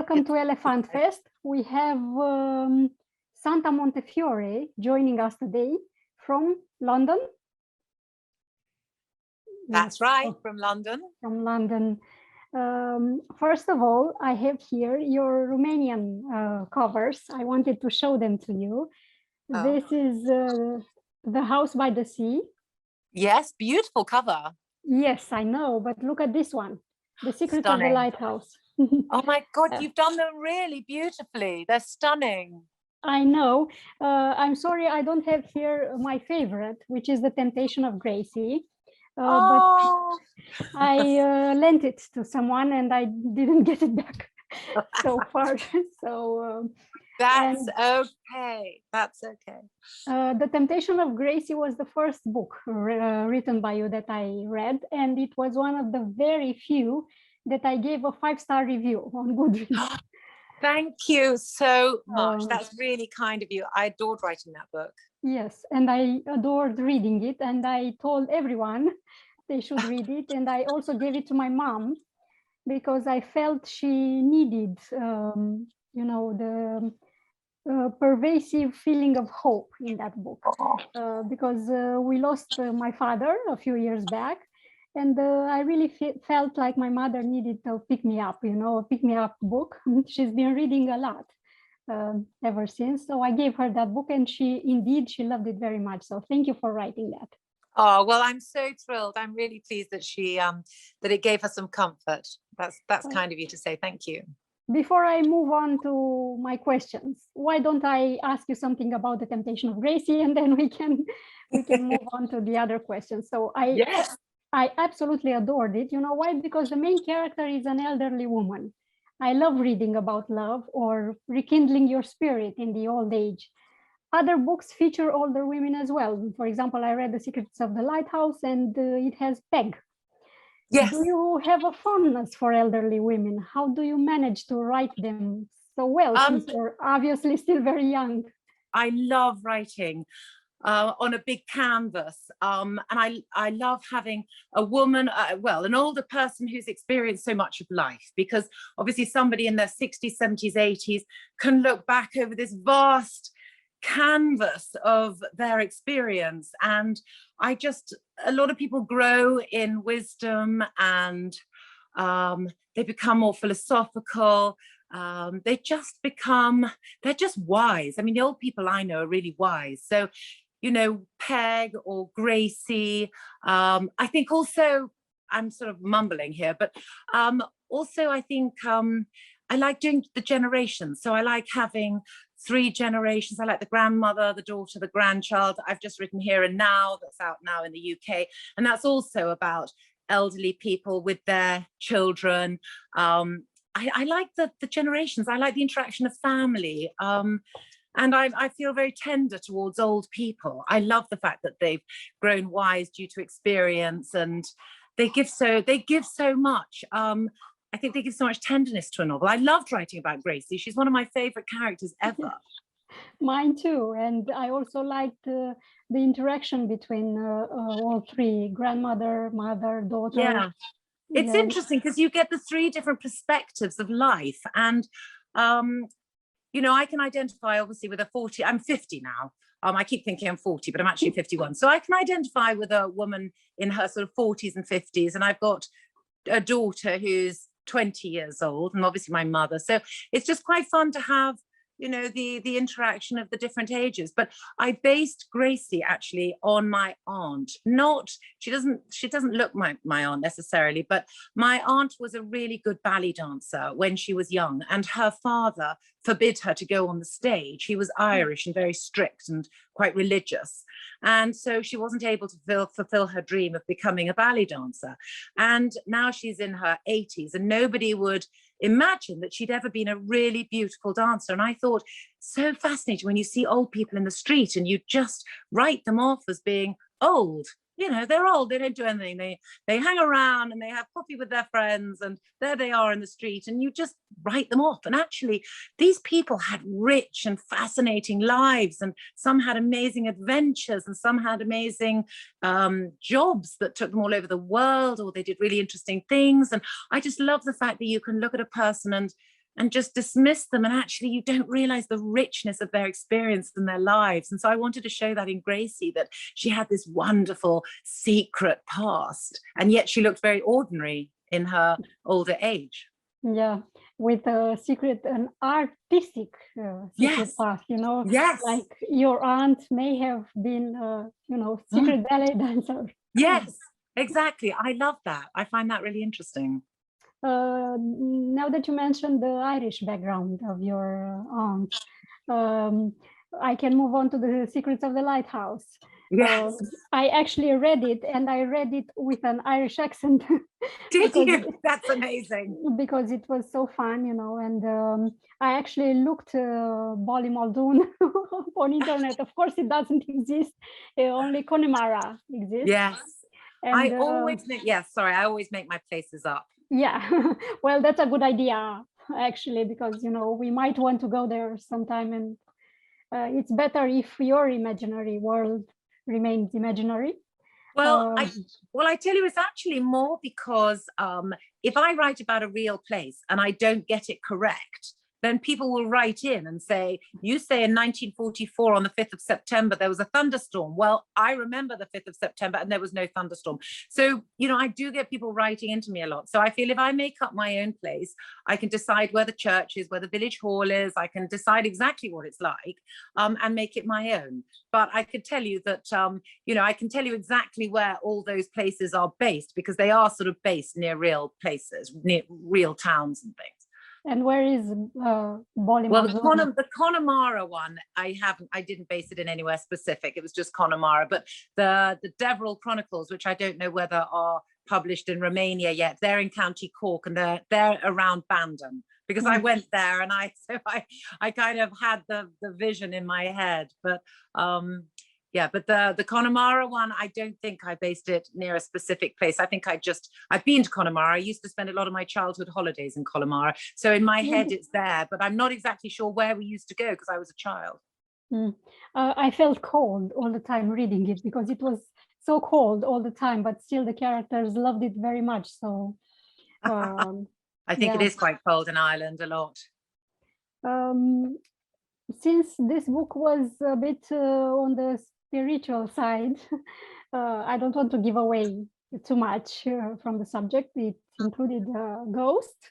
welcome to elefantFest. We have Santa Montefiore joining us today from London. That's right, from London. From London. First of all, I have here your Romanian covers. I wanted to show them to you. Oh. This is The House by the Sea. Yes, beautiful cover. Yes, I know, but look at this one. The Secrete of the Lighthouse. Oh my God, you've done them really beautifully. They're stunning. I know. I'm sorry, I don't have here my favorite, which is The Temptation of Gracie. But I lent it to someone and I didn't get it back so far. So that's okay. That's okay. The Temptation of Gracie was the first book written by you that I read, and it was one of the very few that I gave a 5-star review on Goodreads. Thank you so much. That's really kind of you. I adored writing that book. Yes, and I adored reading it, and I told everyone they should read it, and I also gave it to my mom because I felt she needed, you know, the pervasive feeling of hope in that book, because we lost my father a few years back, and I really felt like my mother needed to pick me up, you know, a pick me up book. She's been reading a lot ever since, so I gave her that book, and she loved it very much. So thank you for writing that. Oh well, I'm so thrilled. I'm really pleased that she that it gave her some comfort. That's kind of you to say. Thank you. Before I move on to my questions, why don't I ask you something about The Temptation of Gracie, and then we can move on to the other questions. So I absolutely adored it. You know why? Because the main character is an elderly woman. I love reading about love or rekindling your spirit in the old age. Other books feature older women as well. For example, I read The Secrets of the Lighthouse, and it has Peg. Yes. Do you have a fondness for elderly women? How do you manage to write them so well, since you're obviously still very young? I love writing on a big canvas, and I love having a woman, an older person who's experienced so much of life, because obviously somebody in their 60s, 70s, 80s can look back over this vast canvas of their experience, and a lot of people grow in wisdom, and they become more philosophical. They're just wise. I mean, the old people I know are really wise. So, you know, Peg or Gracie. I think also, I'm sort of mumbling here, but also I think I like doing the generations. So I like having 3 generations. I like the grandmother, the daughter, the grandchild. I've just written Here and Now, that's out now in the UK. And that's also about elderly people with their children. I like the generations. I like the interaction of family. And I feel very tender towards old people. I love the fact that they've grown wise due to experience, and they give so much. I think they give so much tenderness to a novel. I loved writing about Gracie. She's one of my favorite characters ever. Mine too. And I also liked the interaction between all 3, grandmother, mother, daughter. Yeah, it's interesting because you get the 3 different perspectives of life. And, you know, I can identify obviously with I'm 50 now. I keep thinking I'm 40, but I'm actually 51. So I can identify with a woman in her sort of 40s and 50s. And I've got a daughter who's 20 years old, and obviously my mother. So it's just quite fun to have, you know, the interaction of the different ages. But I based Gracie actually on my aunt. She doesn't look my aunt necessarily, but my aunt was a really good ballet dancer when she was young, and her father forbid her to go on the stage. He was Irish and very strict and quite religious. And so she wasn't able to fulfill her dream of becoming a ballet dancer. And now she's in her 80s, and nobody would imagine that she'd ever been a really beautiful dancer. And I thought, so fascinating when you see old people in the street and you just write them off as being old. You know, they're old, they don't do anything. They hang around and they have coffee with their friends, and there they are in the street, and you just write them off. And actually, these people had rich and fascinating lives, and some had amazing adventures, and some had amazing jobs that took them all over the world, or they did really interesting things. And I just love the fact that you can look at a person and and just dismiss them, and actually you don't realize the richness of their experience and their lives. And so I wanted to show that in Gracie, that she had this wonderful secret past, and yet she looked very ordinary in her older age. Yeah, with a secret, an artistic secret past, you know. Yes. Like your aunt may have been, you know, secret ballet dancer. Yes, exactly. I love that. I find that really interesting. Now that you mentioned the Irish background of your aunt, I can move on to the Secrets of the Lighthouse. Yes. I actually read it, and I read it with an Irish accent. Did you? That's amazing. Because it was so fun, you know, and I actually looked Bolly Muldoon on internet. Of course, it doesn't exist. Only Connemara exists. Yes. And, I always make my places up. Yeah, well, that's a good idea, actually, because, you know, we might want to go there sometime, and it's better if your imaginary world remains imaginary. Well, I tell you, it's actually more because if I write about a real place and I don't get it correct, then people will write in and say, you say in 1944 on the 5th of September, there was a thunderstorm. Well, I remember the 5th of September and there was no thunderstorm. So, you know, I do get people writing into me a lot. So I feel if I make up my own place, I can decide where the church is, where the village hall is. I can decide exactly what it's like and make it my own. But I could tell you that, you know, I can tell you exactly where all those places are based, because they are sort of based near real places, near real towns and things. And where is Bolly? Well, the Connemara one, I didn't base it in anywhere specific. It was just Connemara. But the Deverell Chronicles, which I don't know whether are published in Romania yet, they're in County Cork, and they're around Bandon, because I went there, and I kind of had the vision in my head. But yeah, but the Connemara one, I don't think I based it near a specific place. I think I've been to Connemara. I used to spend a lot of my childhood holidays in Connemara. So in my head, it's there, but I'm not exactly sure where we used to go because I was a child. I felt cold all the time reading it, because it was so cold all the time, but still the characters loved it very much. So I think it is quite cold in Ireland a lot. Since this book was a bit on the spiritual side, I don't want to give away too much from the subject. It included ghosts.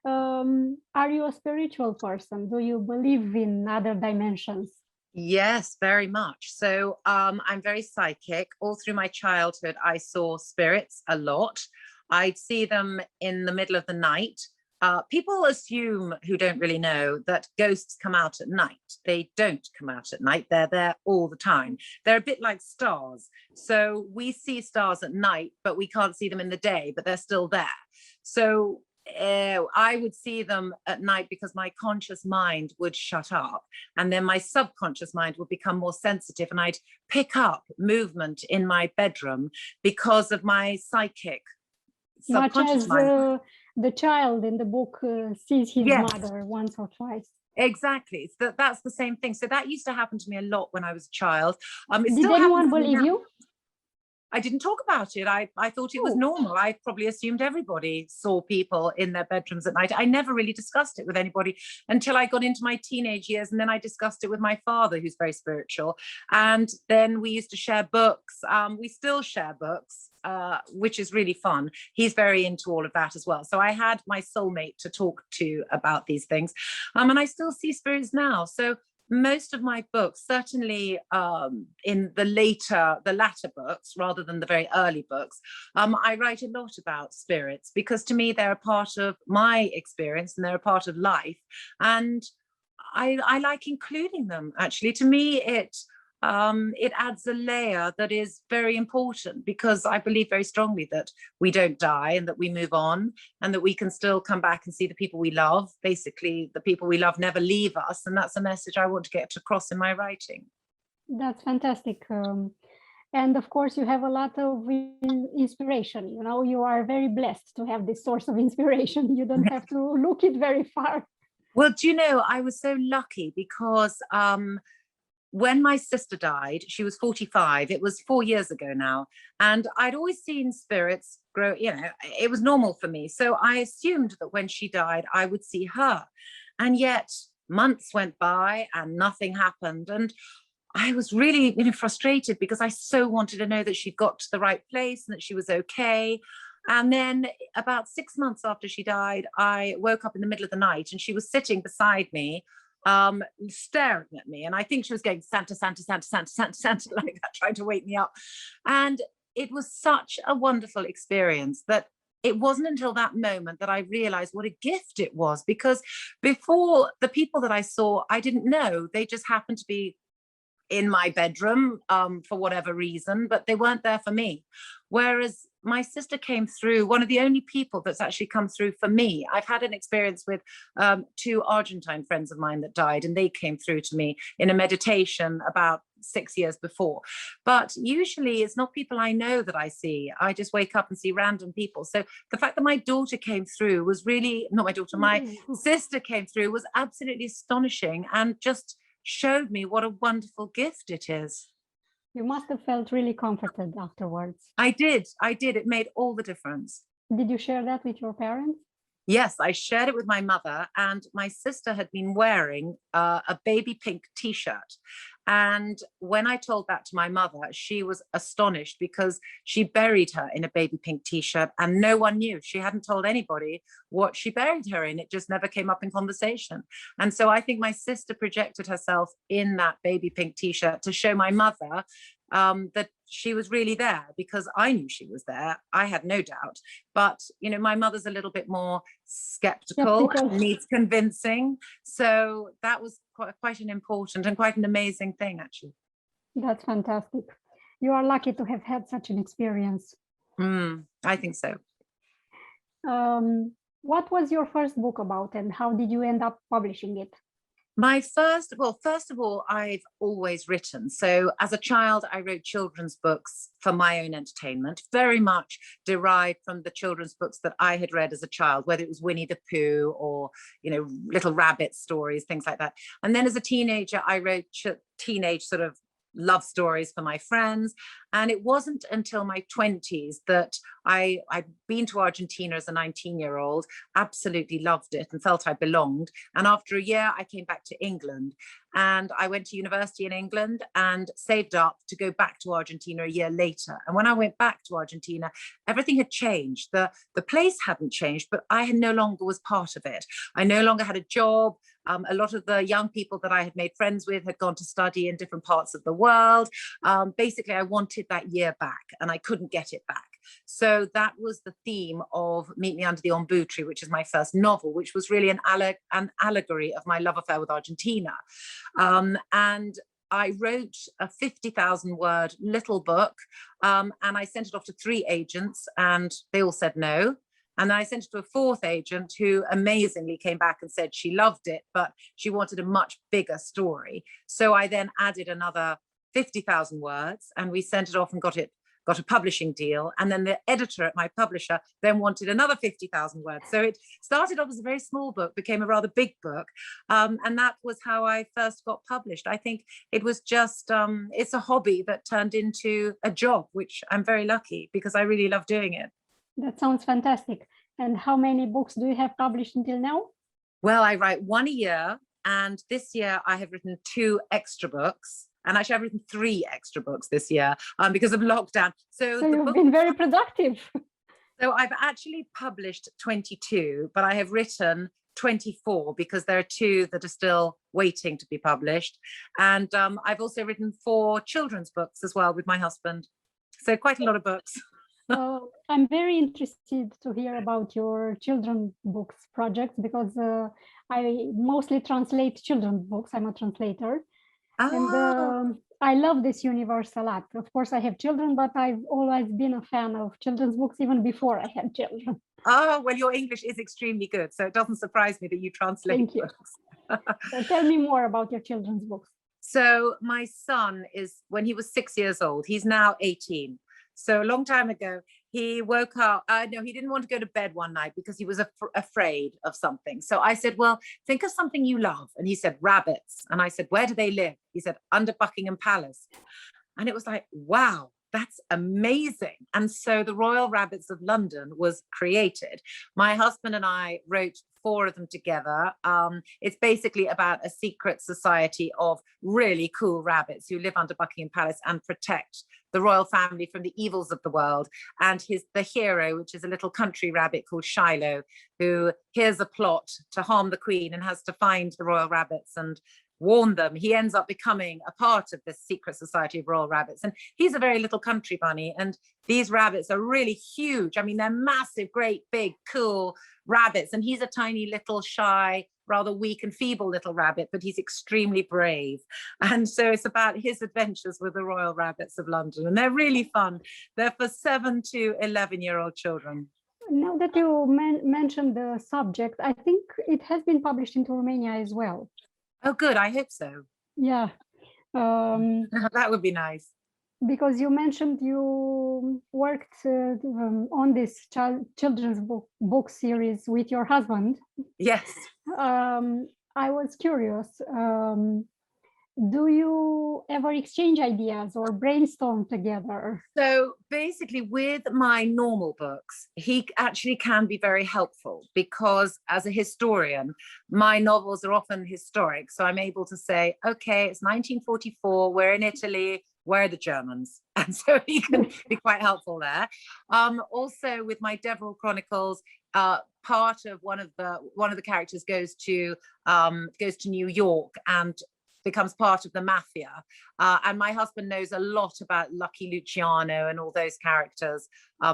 Are you a spiritual person? Do you believe in other dimensions? Yes, very much. So I'm very psychic. All through my childhood, I saw spirits a lot. I'd see them in the middle of the night. People assume, who don't really know, that ghosts come out at night. They don't come out at night. They're there all the time. They're a bit like stars. So we see stars at night, but we can't see them in the day, but they're still there. So I would see them at night because my conscious mind would shut up, and then my subconscious mind would become more sensitive, and I'd pick up movement in my bedroom because of my psychic subconscious mind. The child in the book sees his mother once or twice. Exactly. That's the same thing. So that used to happen to me a lot when I was a child. Did anyone believe you? I didn't talk about it. I thought it was normal. I probably assumed everybody saw people in their bedrooms at night. I never really discussed it with anybody until I got into my teenage years. And then I discussed it with my father, who's very spiritual. And then we used to share books. We still share books, which is really fun. He's very into all of that as well. So I had my soulmate to talk to about these things. And I still see spirits now. So most of my books, certainly in the latter books, rather than the very early books, I write a lot about spirits, because to me, they're a part of my experience and they're a part of life. And I like including them, actually. To me, it adds a layer that is very important, because I believe very strongly that we don't die and that we move on, and that we can still come back and see the people we love. Basically, the people we love never leave us. And that's a message I want to get across in my writing. That's fantastic. And of course, you have a lot of inspiration. You know, you are very blessed to have this source of inspiration. You don't have to look it very far. Well, do you know, I was so lucky because when my sister died, she was 45. It was 4 years ago now. And I'd always seen spirits grow, you know, it was normal for me. So I assumed that when she died, I would see her. And yet months went by and nothing happened. And I was really, you know, frustrated because I so wanted to know that she'd got to the right place and that she was okay. And then about 6 months after she died, I woke up in the middle of the night and she was sitting beside me, staring at me. And I think she was going, Santa, Santa, Santa, Santa, Santa, Santa, like that, trying to wake me up. And it was such a wonderful experience that it wasn't until that moment that I realized what a gift it was, because before, the people that I saw, I didn't know. They just happened to be in my bedroom for whatever reason, but they weren't there for me. Whereas my sister came through, one of the only people that's actually come through for me. I've had an experience with 2 Argentine friends of mine that died, and they came through to me in a meditation about 6 years before. But usually it's not people I know that I see. I just wake up and see random people. So the fact that my daughter came through was really, not my daughter, my sister came through was absolutely astonishing, and just showed me what a wonderful gift it is. You must have felt really comforted afterwards. I did. It made all the difference. Did you share that with your parents? Yes, I shared it with my mother, and my sister had been wearing a baby pink t-shirt. And when I told that to my mother, she was astonished because she buried her in a baby pink t-shirt and no one knew. She hadn't told anybody what she buried her in. It just never came up in conversation. And so I think my sister projected herself in that baby pink t-shirt to show my mother that she was really there, because I knew she was there. I had no doubt. But, you know, my mother's a little bit more skeptical. And needs convincing. So that was quite an important and quite an amazing thing, actually. That's fantastic. You are lucky to have had such an experience. I think so. What was your first book about, and how did you end up publishing it? My first, well, first of all, I've always written. So as a child, I wrote children's books for my own entertainment, very much derived from the children's books that I had read as a child, whether it was Winnie the Pooh or, you know, Little Rabbit stories, things like that. And then as a teenager, I wrote teenage sort of love stories for my friends. And it wasn't until my 20s that I'd been to Argentina as a 19-year-old, absolutely loved it and felt I belonged. And after a year, I came back to England, and I went to university in England and saved up to go back to Argentina a year later. And when I went back to Argentina, everything had changed. The place hadn't changed, but I no longer was part of it. I no longer had a job. A lot of the young people that I had made friends with had gone to study in different parts of the world. Basically, I wanted that year back, and I couldn't get it back. So that was the theme of Meet Me Under the Ombu Tree, which is my first novel, which was really an allegory of my love affair with Argentina. And I wrote a 50,000-word little book, and I sent it off to 3 agents, and they all said no. And then I sent it to a 4th agent who amazingly came back and said she loved it, but she wanted a much bigger story. So I then added another 50,000 words, and we sent it off and got a publishing deal. And then the editor at my publisher then wanted another 50,000 words. So it started off as a very small book, became a rather big book. And that was how I first got published. I think it was just, it's a hobby that turned into a job, which I'm very lucky because I really love doing it. That sounds fantastic. And how many books do you have published until now? Well, I write 1 a year. And this year I have written 2 extra books. And actually I've written 3 extra books this year because of lockdown. So you've been very productive. So I've actually published 22, but I have written 24 because there are 2 that are still waiting to be published. And I've also written 4 children's books as well with my husband. So quite a lot of books. I'm very interested to hear about your children's books projects, because I mostly translate children's books. I'm a translator. And I love this universe a lot. Of course, I have children, but I've always been a fan of children's books even before I had children. Oh, well, your English is extremely good, so it doesn't surprise me that you translate Thank you. books. So tell me more about your children's books. So my son when he was 6 years old, he's now 18. So a long time ago, he woke up. No, he didn't want to go to bed one night because he was afraid of something. So I said, well, think of something you love. And he said, rabbits. And I said, where do they live? He said, under Buckingham Palace. And it was like, wow, that's amazing. And so the Royal Rabbits of London was created. My husband and I wrote 4 of them together. It's basically about a secret society of really cool rabbits who live under Buckingham Palace and protect the royal family from the evils of the world. And the hero, which is a little country rabbit called Shiloh, who hears a plot to harm the Queen and has to find the royal rabbits and warn them. He ends up becoming a part of this secret society of royal rabbits. And he's a very little country bunny. And these rabbits are really huge. I mean, they're massive, great, big, cool rabbits. And he's a tiny little shy, rather weak and feeble little rabbit, but he's extremely brave. And so it's about his adventures with the Royal Rabbits of London. And they're really fun. They're for 7 to 11-year-old children. Now that you mentioned the subject, I think it has been published into Romania as well. Oh, good. I hope so. Yeah. That would be nice. Because you mentioned you worked on this children's book series with your husband. Yes. I was curious. Do you ever exchange ideas or brainstorm together? So basically with my normal books, he actually can be very helpful because as a historian, my novels are often historic. So I'm able to say, okay, it's 1944, we're in Italy, where are the Germans? And so he can be quite helpful there. Also with my Deverell Chronicles, part of one of the characters goes to New York and becomes part of the mafia. And my husband knows a lot about Lucky Luciano and all those characters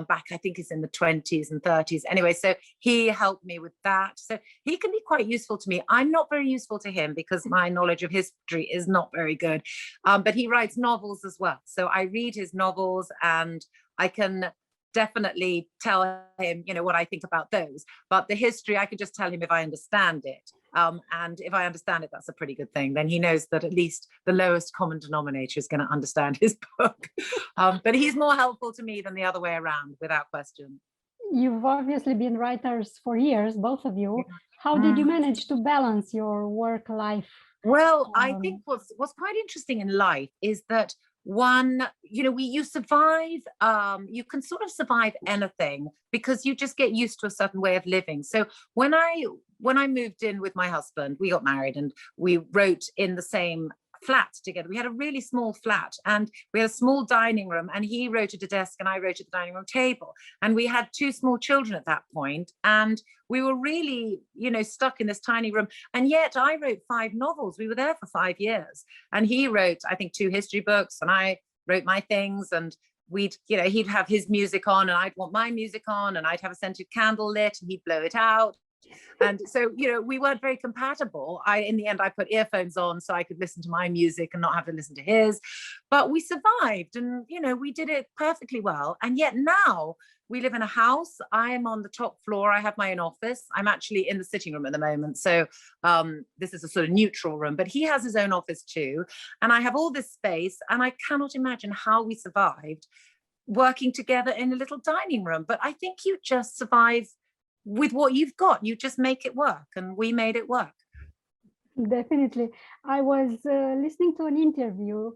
back, I think it's in the 20s and 30s. Anyway, so he helped me with that. So he can be quite useful to me. I'm not very useful to him because my knowledge of history is not very good. But he writes novels as well. So I read his novels and I can definitely tell him, what I think about those. But the history, I can just tell him if I understand it. And if I understand it, that's a pretty good thing. Then he knows that at least the lowest common denominator is going to understand his book. But he's more helpful to me than the other way around, without question. You've obviously been writers for years, both of you. How did you manage to balance your work life? Well, I think what's quite interesting in life is that you survive, you can sort of survive anything because you just get used to a certain way of living. So when I moved in with my husband, we got married and we wrote in the same flat together. We had a really small flat and we had a small dining room and he wrote at a desk and I wrote at the dining room table. And we had 2 small children at that point and we were really, stuck in this tiny room. And yet I wrote 5 novels. We were there for 5 years and he wrote, I think, 2 history books and I wrote my things and he'd have his music on and I'd want my music on and I'd have a scented candle lit and he'd blow it out. And so, we weren't very compatible. In the end, I put earphones on so I could listen to my music and not have to listen to his. But we survived and, we did it perfectly well. And yet now we live in a house. I'm on the top floor. I have my own office. I'm actually in the sitting room at the moment. So this is a sort of neutral room, but he has his own office too. And I have all this space and I cannot imagine how we survived working together in a little dining room. But I think you just survive with what you've got. You just make it work, and we made it work. Definitely. I was listening to an interview.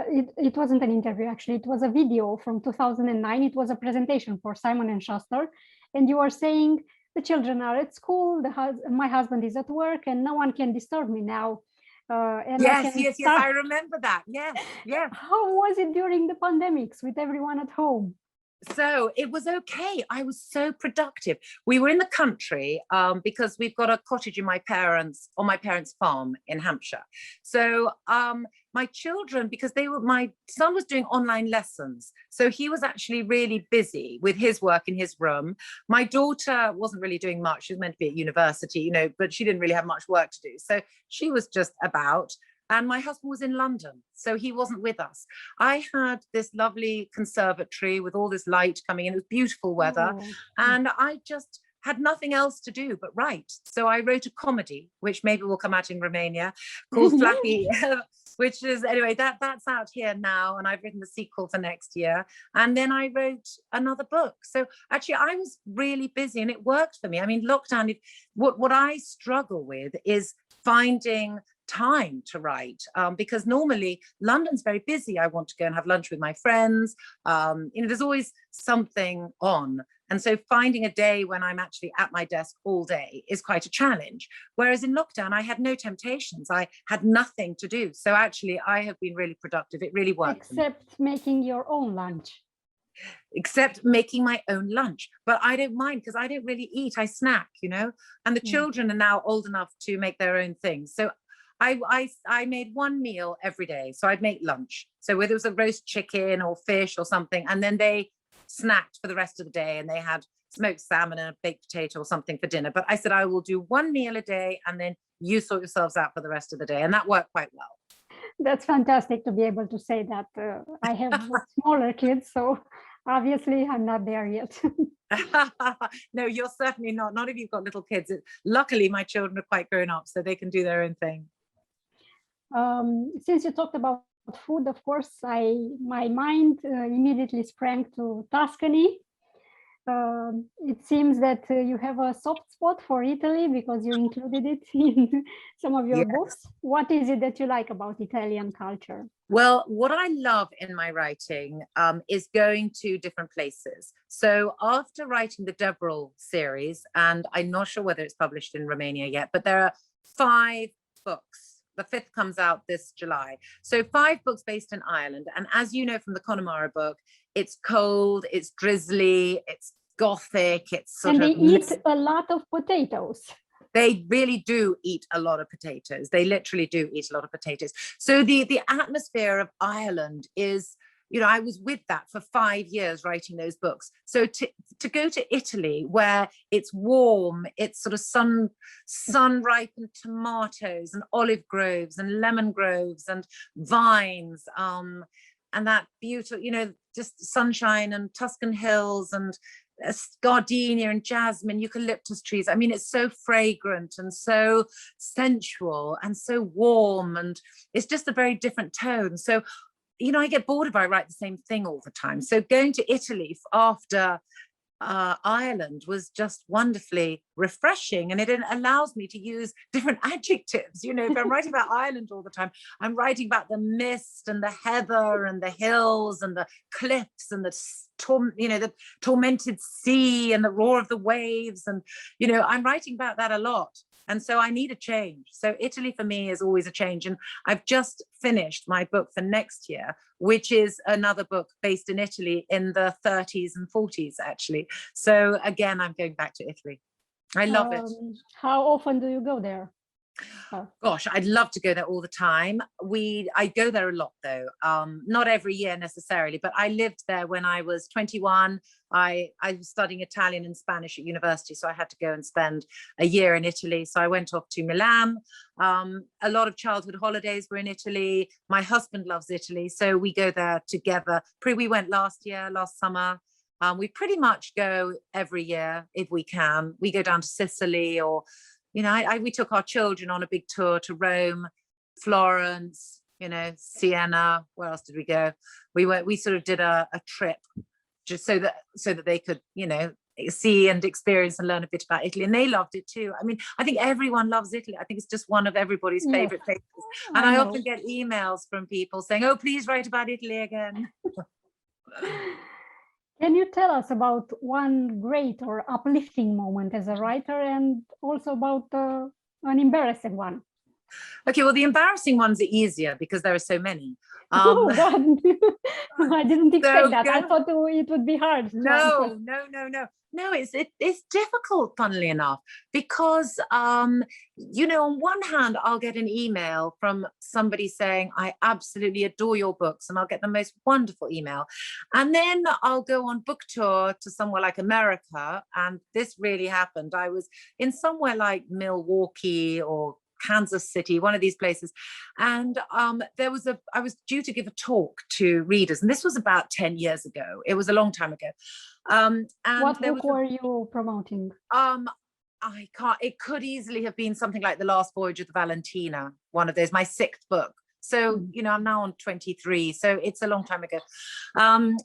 It wasn't an interview, actually. It was a video from 2009. It was a presentation for Simon & Schuster. And you were saying, the children are at school, my husband is at work, and no one can disturb me now. Yes, I remember that. Yes. How was it during the pandemics with everyone at home? So it was okay. I was so productive. We were in the country because we've got a cottage on my parents' farm in Hampshire. So my children, because my son was doing online lessons. So he was actually really busy with his work in his room. My daughter wasn't really doing much. She was meant to be at university, but she didn't really have much work to do. So she was just about. And my husband was in London, so he wasn't with us. I had this lovely conservatory with all this light coming in. It was beautiful weather. And I just had nothing else to do but write. So I wrote a comedy, which maybe will come out in Romania, called Flappy, which is, anyway, that's out here now. And I've written the sequel for next year. And then I wrote another book. So actually I was really busy and it worked for me. I mean, lockdown, what I struggle with is finding time to write, because normally London's very busy. I want to go and have lunch with my friends. There's always something on. And so finding a day when I'm actually at my desk all day is quite a challenge. Whereas in lockdown, I had no temptations. I had nothing to do. So actually, I have been really productive. It really worked. Except making your own lunch. Except making my own lunch. But I don't mind because I don't really eat. I snack, and the children are now old enough to make their own things. So I made one meal every day. So I'd make lunch. So whether it was a roast chicken or fish or something, and then they snacked for the rest of the day and they had smoked salmon and a baked potato or something for dinner. But I said, I will do one meal a day and then you sort yourselves out for the rest of the day. And that worked quite well. That's fantastic to be able to say that. I have smaller kids, so obviously I'm not there yet. No, you're certainly not if you've got little kids. Luckily, my children are quite grown up, so they can do their own thing. Since you talked about food, of course, my mind immediately sprang to Tuscany. It seems that you have a soft spot for Italy because you included it in some of your books. What is it that you like about Italian culture? Well, what I love in my writing is going to different places. So after writing the Deborah series, and I'm not sure whether it's published in Romania yet, but there are 5 books. The 5th comes out this July. So 5 books based in Ireland. And as you know from the Connemara book, it's cold, it's drizzly, it's gothic, it's sort of... And they eat a lot of potatoes. They really do eat a lot of potatoes. They literally do eat a lot of potatoes. So the atmosphere of Ireland is, I was with that for 5 years writing those books. So to go to Italy where it's warm, it's sort of sun-ripened tomatoes and olive groves and lemon groves and vines, and that beautiful, just sunshine and Tuscan hills and gardenia and jasmine, eucalyptus trees. I mean, it's so fragrant and so sensual and so warm, and it's just a very different tone. So I get bored if I write the same thing all the time. So going to Italy after Ireland was just wonderfully refreshing, and it allows me to use different adjectives. If I'm writing about Ireland all the time, I'm writing about the mist and the heather and the hills and the cliffs and the tormented sea and the roar of the waves, and I'm writing about that a lot. And so I need a change. So Italy for me is always a change. And I've just finished my book for next year, which is another book based in Italy in the 30s and 40s, actually. So again, I'm going back to Italy. I love it. How often do you go there? Gosh, I'd love to go there all the time. I go there a lot though, not every year necessarily, but I lived there when I was 21. I was studying Italian and Spanish at university, so I had to go and spend a year in Italy. So I went off to Milan. A lot of childhood holidays were in Italy. My husband loves Italy, so we go there together. We went last summer. We pretty much go every year if we can. We go down to Sicily, or we took our children on a big tour to Rome, Florence, Siena. Where else did we go? We sort of did a trip just so that they could, see and experience and learn a bit about Italy. And they loved it too. I mean, I think everyone loves Italy. I think it's just one of everybody's favorite places. And I often get emails from people saying, oh, please write about Italy again. Can you tell us about one great or uplifting moment as a writer, and also about an embarrassing one? Okay, well, the embarrassing ones are easier because there are so many. Oh, God. I didn't expect that. I thought it would be hard. No. It's difficult, funnily enough, because, on one hand, I'll get an email from somebody saying, I absolutely adore your books, and I'll get the most wonderful email. And then I'll go on book tour to somewhere like America. And this really happened. I was in somewhere like Milwaukee or Kansas City, one of these places. And I was due to give a talk to readers, and this was about 10 years ago. It was a long time ago. And what book were you promoting? I can't, it could easily have been something like The Last Voyage of the Valentina, one of those, my 6th book. So, you know, I'm now on 23, so it's a long time ago. And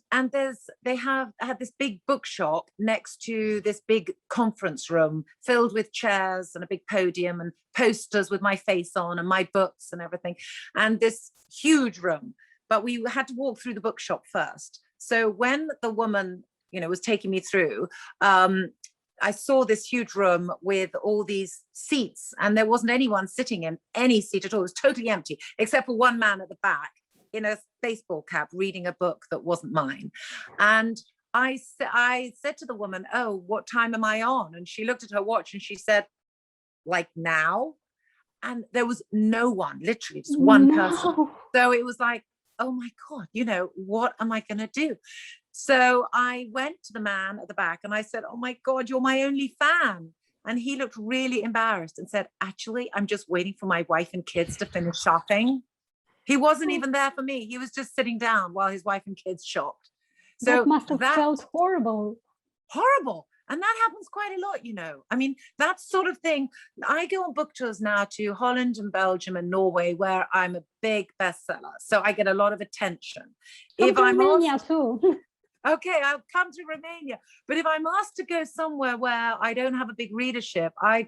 they had this big bookshop next to this big conference room filled with chairs and a big podium and posters with my face on and my books and everything. And this huge room, but we had to walk through the bookshop first. So when the woman, you know, was taking me through, I saw this huge room with all these seats, and there wasn't anyone sitting in any seat at all. It was totally empty, except for one man at the back in a baseball cap reading a book that wasn't mine. And I said to the woman, "Oh, what time am I on?" And she looked at her watch and she said, "Like now?" And there was no one, literally just one person. So it was like, oh my God, you know, what am I going to do? So I went to the man at the back and I said, "Oh my God, you're my only fan." And he looked really embarrassed and said, "Actually, I'm just waiting for my wife and kids to finish shopping." He wasn't even there for me. He was just sitting down while his wife and kids shopped. So that must have felt horrible. Horrible. And that happens quite a lot, you know. I mean, that sort of thing. I go on book tours now to Holland and Belgium and Norway, where I'm a big bestseller. So I get a lot of attention. Come to Romania too. Okay, I'll come to Romania. But if I'm asked to go somewhere where I don't have a big readership, I'll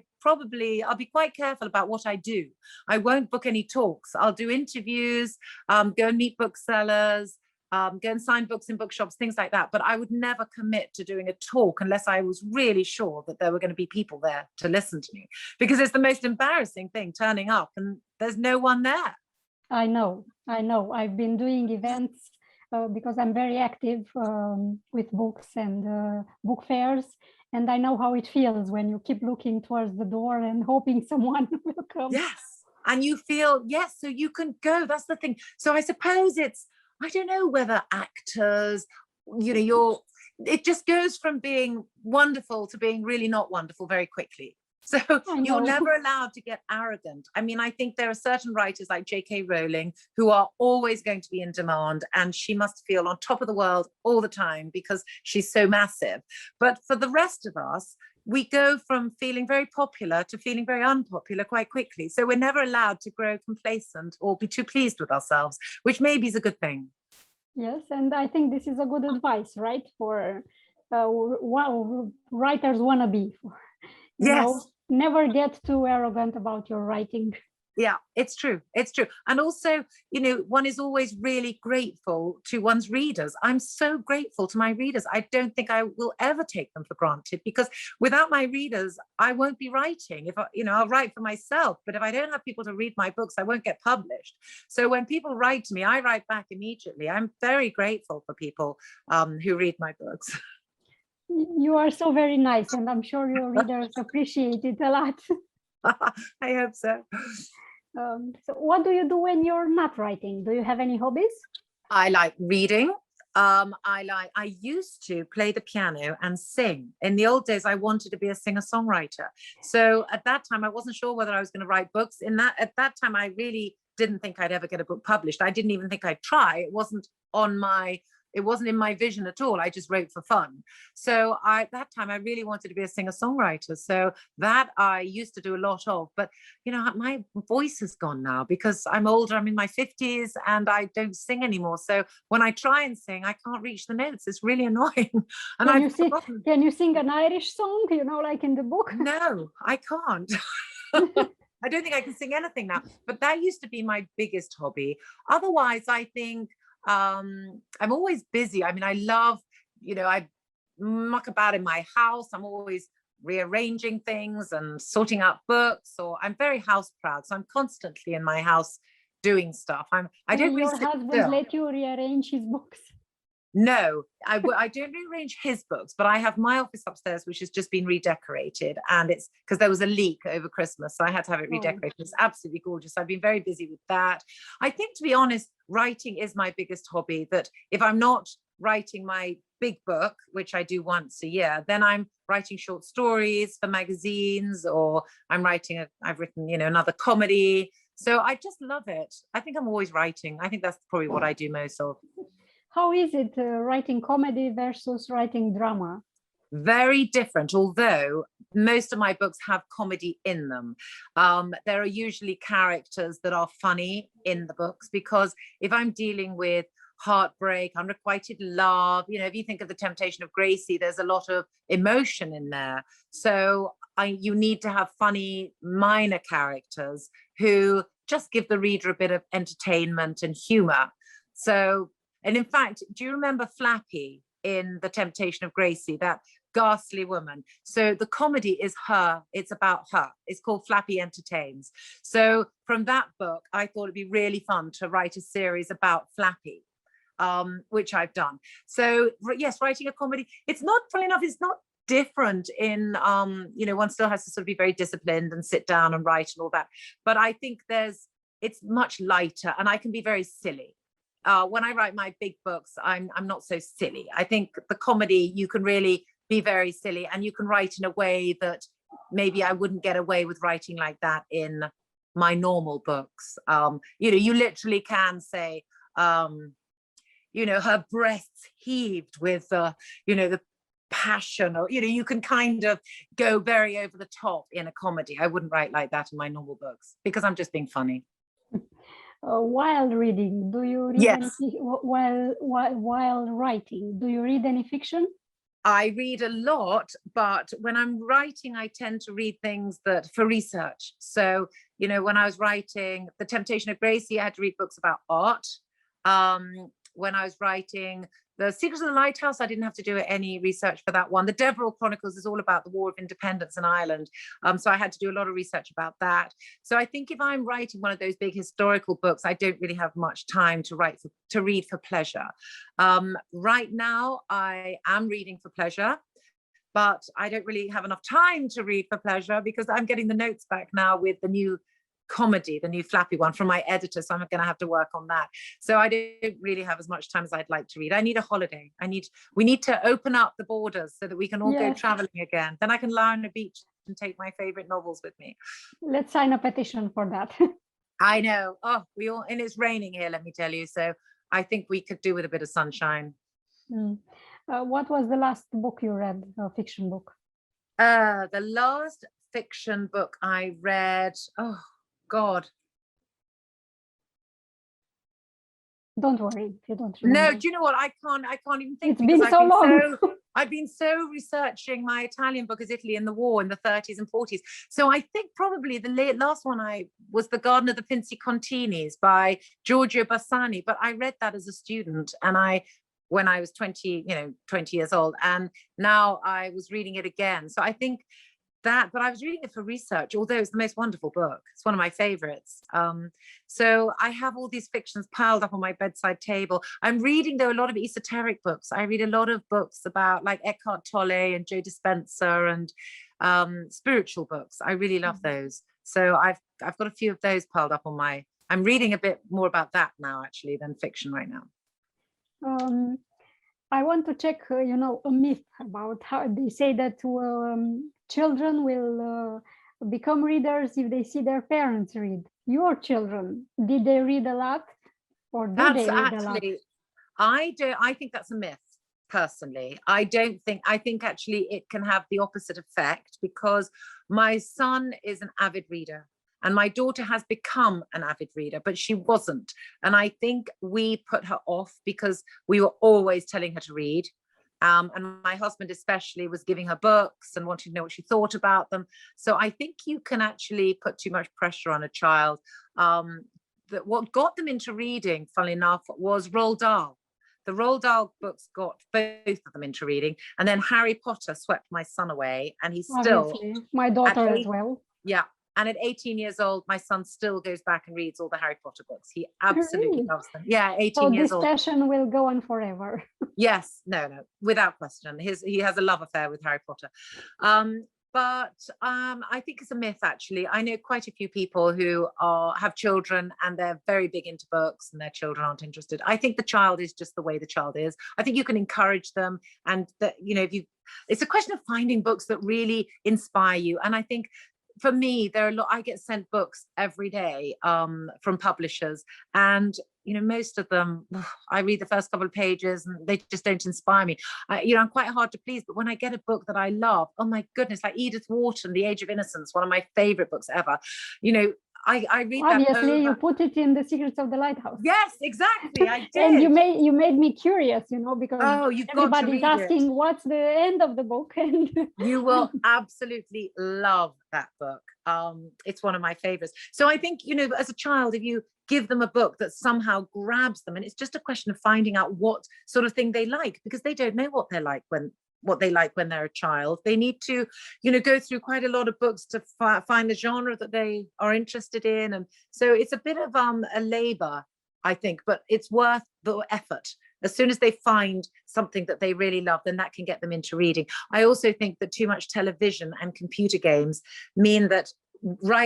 be quite careful about what I do. I won't book any talks. I'll do interviews, go and meet booksellers, go and sign books in bookshops, things like that. But I would never commit to doing a talk unless I was really sure that there were going to be people there to listen to me, because it's the most embarrassing thing, turning up and there's no one there. I know. I've been doing events because I'm very active with books and book fairs. And I know how it feels when you keep looking towards the door and hoping someone will come. Yes. And you feel, yes, so you can go. That's the thing. So I suppose I don't know whether actors, you know, it just goes from being wonderful to being really not wonderful very quickly. So you're never allowed to get arrogant. I mean, I think there are certain writers like J.K. Rowling who are always going to be in demand, and she must feel on top of the world all the time because she's so massive. But for the rest of us, we go from feeling very popular to feeling very unpopular quite quickly. So we're never allowed to grow complacent or be too pleased with ourselves, which maybe is a good thing. Yes, and I think this is a good advice, right? For writers wannabe. Yes. Never get too arrogant about your writing. Yeah, it's true. It's true. And also, you know, one is always really grateful to one's readers. I'm so grateful to my readers. I don't think I will ever take them for granted, because without my readers, I won't be writing. If I'll write for myself, but if I don't have people to read my books, I won't get published. So when people write to me, I write back immediately. I'm very grateful for people who read my books. You are so very nice, and I'm sure your readers appreciate it a lot. I hope so. So what do you do when you're not writing? Do you have any hobbies? I like reading. I used to play the piano and sing. In the old days, I wanted to be a singer-songwriter. So at that time, I wasn't sure whether I was going to write books. At that time, I really didn't think I'd ever get a book published. I didn't even think I'd try. It wasn't in my vision at all. I just wrote for fun. So that time I really wanted to be a singer-songwriter. So that I used to do a lot of, but you know, my voice has gone now because I'm older, I'm in my 50s and I don't sing anymore. So when I try and sing, I can't reach the notes. It's really annoying. And can you sing an Irish song, you know, like in the book? No, I can't. I don't think I can sing anything now, but that used to be my biggest hobby. Otherwise, I think I'm always busy. I mean, I love, you know, I muck about in my house. I'm always rearranging things and sorting out books, or I'm very house proud. So I'm constantly in my house doing stuff. I don't really. Your husband let you rearrange his books? No, I don't rearrange his books, but I have my office upstairs, which has just been redecorated, and it's because there was a leak over Christmas, so I had to have it redecorated. It's absolutely gorgeous. I've been very busy with that. I think, to be honest, writing is my biggest hobby, that if I'm not writing my big book, which I do once a year, then I'm writing short stories for magazines, or I've written, another comedy. So I just love it. I think I'm always writing. I think that's probably what I do most of. How is it writing comedy versus writing drama? Very different, although most of my books have comedy in them. There are usually characters that are funny in the books, because if I'm dealing with heartbreak, unrequited love, if you think of the Temptation of Gracie, there's a lot of emotion in there. So you need to have funny minor characters who just give the reader a bit of entertainment and humor. So, and in fact, do you remember Flappy in the Temptation of Gracie, that ghastly woman? So the comedy is her, it's about her. It's called Flappy Entertains. So from that book, I thought it'd be really fun to write a series about Flappy, which I've done. So yes, writing a comedy, it's not, funny enough, it's not different in, one still has to sort of be very disciplined and sit down and write and all that. But I think it's much lighter, and I can be very silly. When I write my big books, I'm not so silly. I think the comedy, you can really be very silly, and you can write in a way that maybe I wouldn't get away with writing like that in my normal books. You literally can say, her breasts heaved with, the passion, or, you can kind of go very over the top in a comedy. I wouldn't write like that in my normal books, because I'm just being funny. While reading, do you read yes. while writing, do you read any fiction? I read a lot, but when I'm writing, I tend to read things for research. So, when I was writing The Temptation of Gracie, I had to read books about art. When I was writing The Secrets of the Lighthouse, I didn't have to do any research for that one. The Deverell Chronicles is all about the War of Independence in Ireland. So I had to do a lot of research about that. So I think if I'm writing one of those big historical books, I don't really have much time to read for pleasure. Right now, I am reading for pleasure, but I don't really have enough time to read for pleasure, because I'm getting the notes back now with the new comedy, the new Flappy one, from my editor, so I'm going to have to work on that. So I don't really have as much time as I'd like to read. I need a holiday. We need to open up the borders so that we can all go traveling again. Then I can lie on a beach and take my favorite novels with me. Let's sign a petition for that. I know. And it's raining here, let me tell you. So I think we could do with a bit of sunshine. What was the last book you read, a fiction book? The last fiction book I read, God. Don't worry if you don't remember. No, do you know what? I can't even think. It's been so long. I've been so researching. My Italian book is Italy in the War in the 30s and 40s. So I think probably the last one was The Garden of the Pinci Continis by Giorgio Bassani. But I read that as a student, and when I was 20 years old, and now I was reading it again. So I think but I was reading it for research, although it's the most wonderful book. It's one of my favorites. So I have all these fictions piled up on my bedside table. I'm reading, though, a lot of esoteric books. I read a lot of books about like Eckhart Tolle and Joe Dispenza, and spiritual books. I really love those. So I've got a few of those piled up I'm reading a bit more about that now, actually, than fiction right now. I want to check, a myth about how they say that children will become readers if they see their parents read. Your children, did they read a lot, or do they read a lot? I think that's a myth, personally. I think actually it can have the opposite effect, because my son is an avid reader. And my daughter has become an avid reader, but she wasn't. And I think we put her off because we were always telling her to read. And my husband especially was giving her books and wanting to know what she thought about them. So I think you can actually put too much pressure on a child. That what got them into reading, funnily enough, was Roald Dahl. The Roald Dahl books got both of them into reading. And then Harry Potter swept my son away. And he's still... My daughter as well. Yeah. And at 18 years old, my son still goes back and reads all the Harry Potter books. He absolutely loves them. Yeah, 18 years old. So this passion will go on forever. Yes, no, without question. He has a love affair with Harry Potter. But I think it's a myth, actually. I know quite a few people who have children and they're very big into books and their children aren't interested. I think the child is just the way the child is. I think you can encourage them, and that, you know, it's a question of finding books that really inspire you. And I think for me, there are a lot, I get sent books every day from publishers, and you know, most of them, I read the first couple of pages and they just don't inspire me. You know, I'm quite hard to please, but when I get a book that I love, oh my goodness, like Edith Wharton, The Age of Innocence, one of my favorite books ever, you know, I read that. Obviously, you put it in the Secrets of the Lighthouse. Yes, exactly. I did. And you made me curious, you know, because everybody's asking what's the end of the book, and you will absolutely love that book. It's one of my favorites. So I think, you know, as a child, if you give them a book that somehow grabs them, and it's just a question of finding out what sort of thing they like, because they don't know what they like when they're a child. They need to, you know, go through quite a lot of books to find the genre that they are interested in. And so it's a bit of a labor, I think, but it's worth the effort. As soon as they find something that they really love, then that can get them into reading. I also think that too much television and computer games mean that,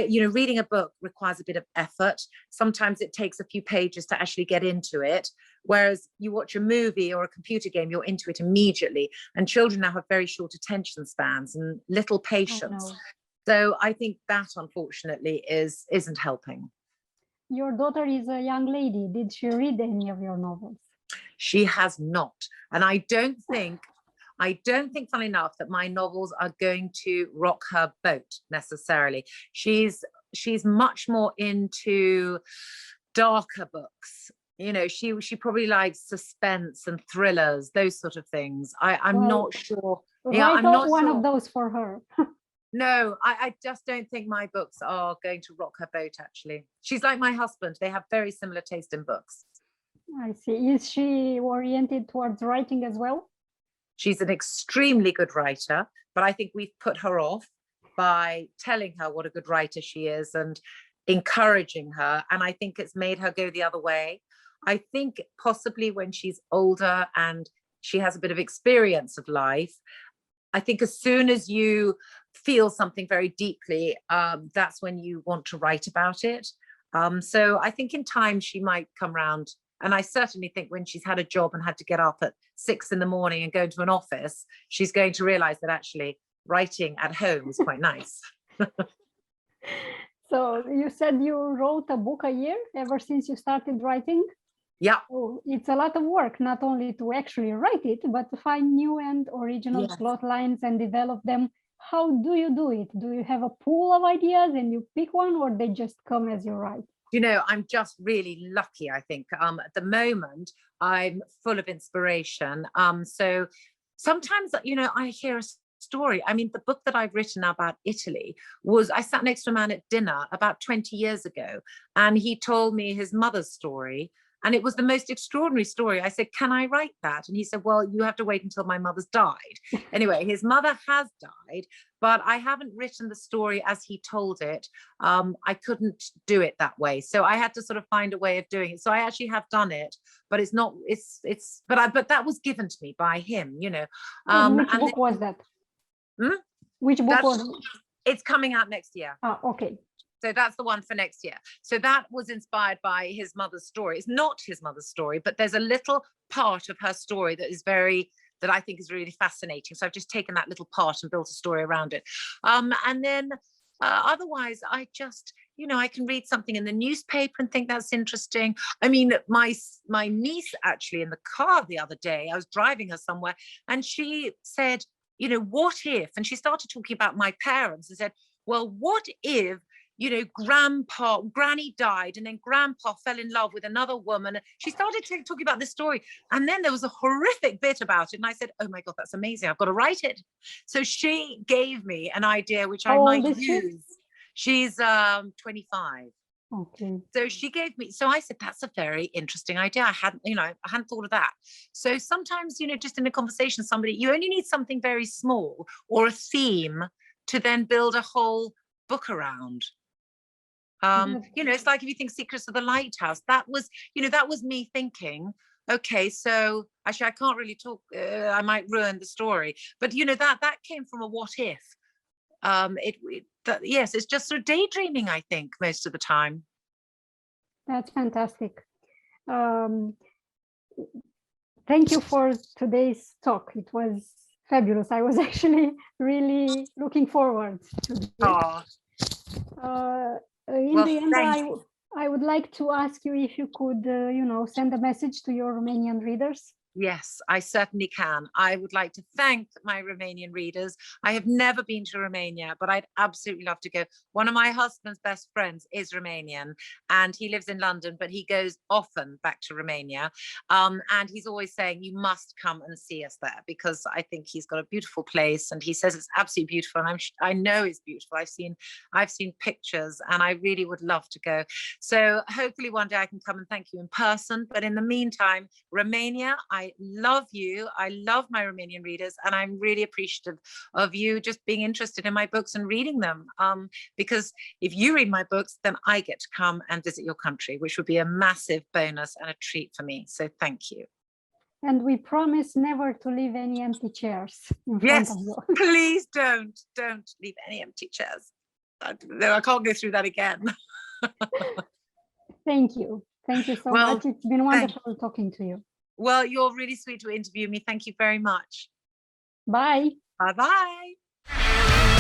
you know, reading a book requires a bit of effort. Sometimes it takes a few pages to actually get into it. Whereas you watch a movie or a computer game, you're into it immediately. And children now have very short attention spans and little patience. So I think that, unfortunately, isn't helping. Your daughter is a young lady. Did she read any of your novels? She has not. And I don't think, funnily enough, that my novels are going to rock her boat necessarily. She's much more into darker books. You know, she probably likes suspense and thrillers, those sort of things. I'm not sure. Yeah, I'm not one sure. of those for her. No, I just don't think my books are going to rock her boat, actually. She's like my husband. They have very similar taste in books. I see. Is she oriented towards writing as well? She's an extremely good writer, but I think we've put her off by telling her what a good writer she is and encouraging her. And I think it's made her go the other way. I think possibly when she's older and she has a bit of experience of life, I think as soon as you feel something very deeply, that's when you want to write about it. So I think in time she might come round. And I certainly think when she's had a job and had to get up at 6 in the morning and go into an office, she's going to realize that actually writing at home is quite nice. So you said you wrote a book a year ever since you started writing? Yeah. Oh, it's a lot of work, not only to actually write it, but to find new and original plot lines and develop them. How do you do it? Do you have a pool of ideas and you pick one, or they just come as you write? You know, I'm just really lucky, I think. At the moment, I'm full of inspiration. So sometimes, you know, I hear a story. I mean, the book that I've written about Italy I sat next to a man at dinner about 20 years ago, and he told me his mother's story. And it was the most extraordinary story. I said, can I write that? And he said, well, you have to wait until my mother's died. Anyway, his mother has died, but I haven't written the story as he told it. I couldn't do it that way. So I had to sort of find a way of doing it. So I actually have done it, but but that was given to me by him, you know. Which book was that? Which book was it? It's coming out next year. Ah, okay. So that's the one for next year. So that was inspired by his mother's story. It's not his mother's story, but there's a little part of her story that I think is really fascinating. So I've just taken that little part and built a story around it. And then otherwise, I just, you know, I can read something in the newspaper and think that's interesting. I mean, my niece actually in the car the other day, I was driving her somewhere, and she said, you know, what if, and she started talking about my parents and said, well, what if, you know, granny died and then grandpa fell in love with another woman. She started talking about this story, and then there was a horrific bit about it, and I said, oh my God, that's amazing, I've got to write it. So she gave me an idea which I might use. She's 25. Okay. So she gave me, so I said, that's a very interesting idea. I hadn't thought of that. So sometimes, you know, just in a conversation, you only need something very small or a theme to then build a whole book around. You know, it's like if you think Secrets of the Lighthouse, that was me thinking, okay, so actually I can't really talk, I might ruin the story, but you know, that came from a what if. yes, it's just sort of daydreaming, I think, most of the time. That's fantastic. Thank you for today's talk. It was fabulous. I was actually really looking forward to this. In the end, I would like to ask you if you could, send a message to your Romanian readers. Yes, I certainly can. I would like to thank my Romanian readers. I have never been to Romania, but I'd absolutely love to go. One of my husband's best friends is Romanian, and he lives in London, but he goes often back to Romania. And he's always saying, you must come and see us there, because I think he's got a beautiful place, and he says it's absolutely beautiful. And I know it's beautiful. I've seen pictures, and I really would love to go. So hopefully one day I can come and thank you in person. But in the meantime, Romania, I love you. I love my Romanian readers, and I'm really appreciative of you just being interested in my books and reading them. Because if you read my books, then I get to come and visit your country, which would be a massive bonus and a treat for me. So thank you. And we promise never to leave any empty chairs in front of you. Please don't leave any empty chairs. I can't go through that again. Thank you so much. It's been wonderful talking to you. Well, you're really sweet to interview me. Thank you very much. Bye. Bye-bye.